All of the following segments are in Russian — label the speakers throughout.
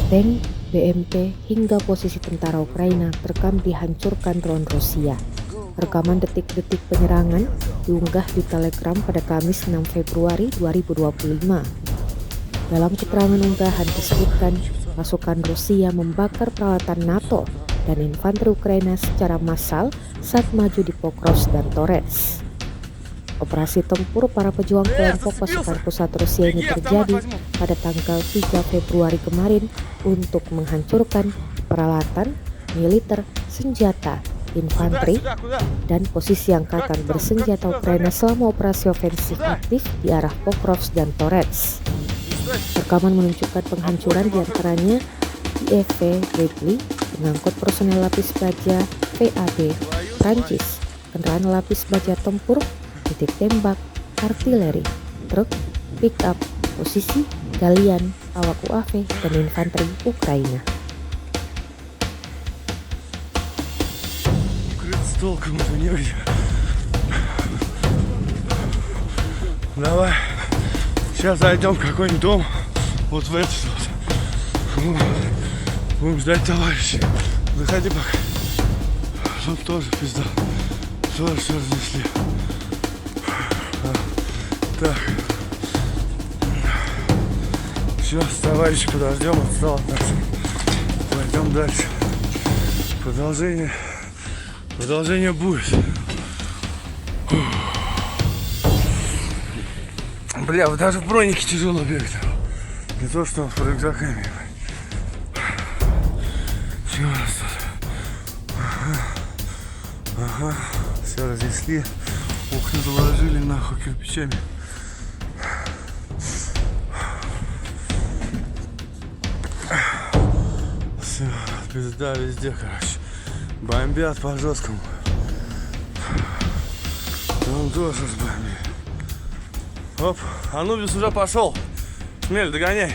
Speaker 1: Tank, BMP, hingga posisi tentara Ukraina terekam dihancurkan drone Rusia. Rekaman detik-detik penyerangan diunggah di Telegram pada Kamis 6 Februari 2025. Dalam keterangan unggahan disebutkan, pasukan Rusia membakar peralatan NATO dan infanteri Ukraina secara massal saat maju di Pokrovsk dan Torets. Operasi tempur para pejuang kelompok pasukan pusat Rusia ini terjadi pada tanggal 3 Februari kemarin untuk menghancurkan peralatan, militer, senjata, infanteri, dan posisi angkatan bersenjata Ukraina selama operasi ofensif aktif di arah Pokrovsk dan Torets. Rekaman menunjukkan penghancuran diantaranya IFV Bradley, pengangkut personel lapis baja PAB Prancis, kendaraan lapis baja tempur, titik tembak, artileri, truk, pick-up, posisi, galian, awak UAV, dan infanteri Ukraina.
Speaker 2: Давай, сейчас зайдем в какой-нибудь дом, вот в этот вот. Будем ждать товарищей. Заходи пока. Тут тоже пизда. Тоже все разнесли. Так. Сейчас товарищи подождем, отстал от нас. Пойдем дальше. Продолжение будет. Бля, вот даже в бронике тяжело бегать. Не то, что с рюкзаками. Все у нас тут. Ага. Все разнесли. Окна заложили нахуй кирпичами. Все, пизда везде, короче. Бомбят по жесткому. Там тоже бомбит. Оп, Анубис уже пошел. Шмель, догоняй.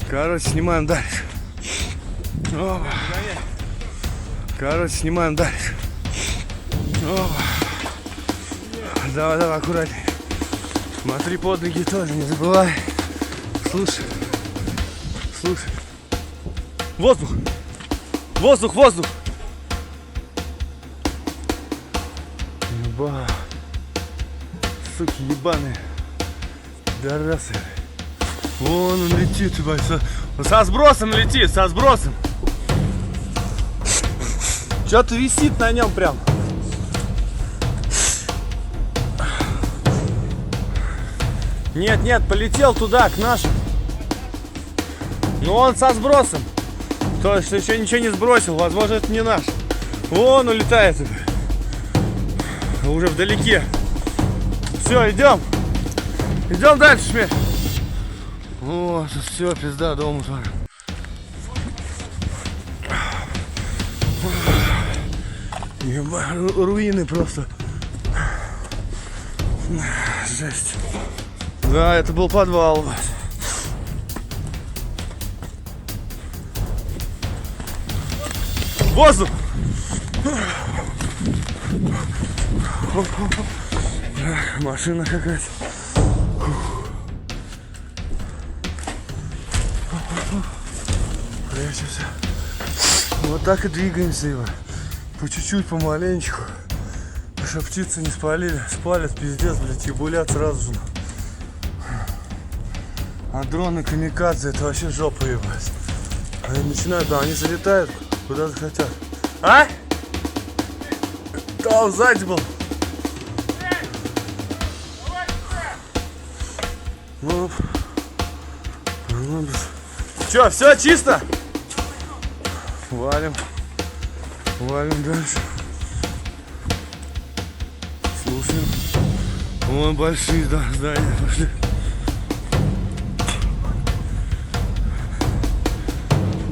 Speaker 2: Короче, снимаем дальше. Опа. Короче, снимаем дальше. Опа. Давай, аккуратнее. Смотри под ноги тоже, не забывай. Слушай. Воздух. Еба. Суки ебаные. Дарасы. Вон он летит, ебать. Со сбросом летит, со сбросом. Что-то висит на нем прям. Нет, полетел туда, к нашим. Но он со сбросом. То есть еще ничего не сбросил. Возможно, это не наш. Вон улетает. Уже вдалеке. Все, идем. Идем дальше, Шмель. Вот, все, пизда, дома тоже. Руины просто. Жесть. Да, это был подвал. Воздух! Машина какая-то. Прячемся. Вот так и двигаемся его. По чуть-чуть, помаленечку. Чтобы птицы не спалили. Спалят, пиздец, блядь, ебулят сразу же. А дроны камикадзе, это вообще жопа ебать. Они начинают, да, они залетают куда захотят. А? Там сзади был. Ну, че, все чисто? Валим дальше. Слушаем. Вон большие здания пошли.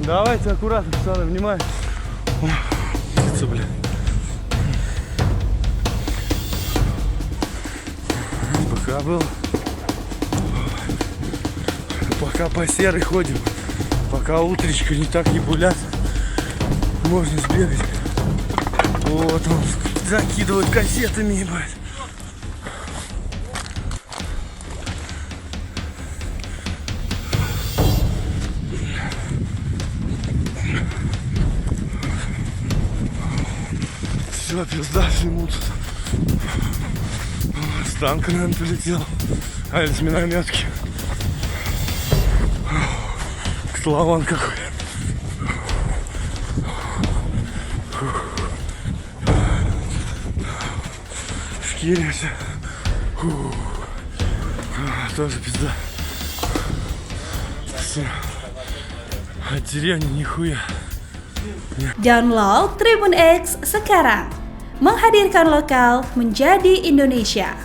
Speaker 2: Давайте аккуратно, пацаны, внимание. Птица, блядь. Пока был. Пока по серой ходим. Пока утречка не так ебулят. Можно сбегать. Вот он закидывает кассетами, ебать. Все, пизда всему тут. С танка, наверное, прилетел. А это с минометки. Котлован какой. Шкиримся. Тоже пизда. Все. От деревни нихуя.
Speaker 3: Download Tribun X sekarang. Menghadirkan lokal menjadi Indonesia.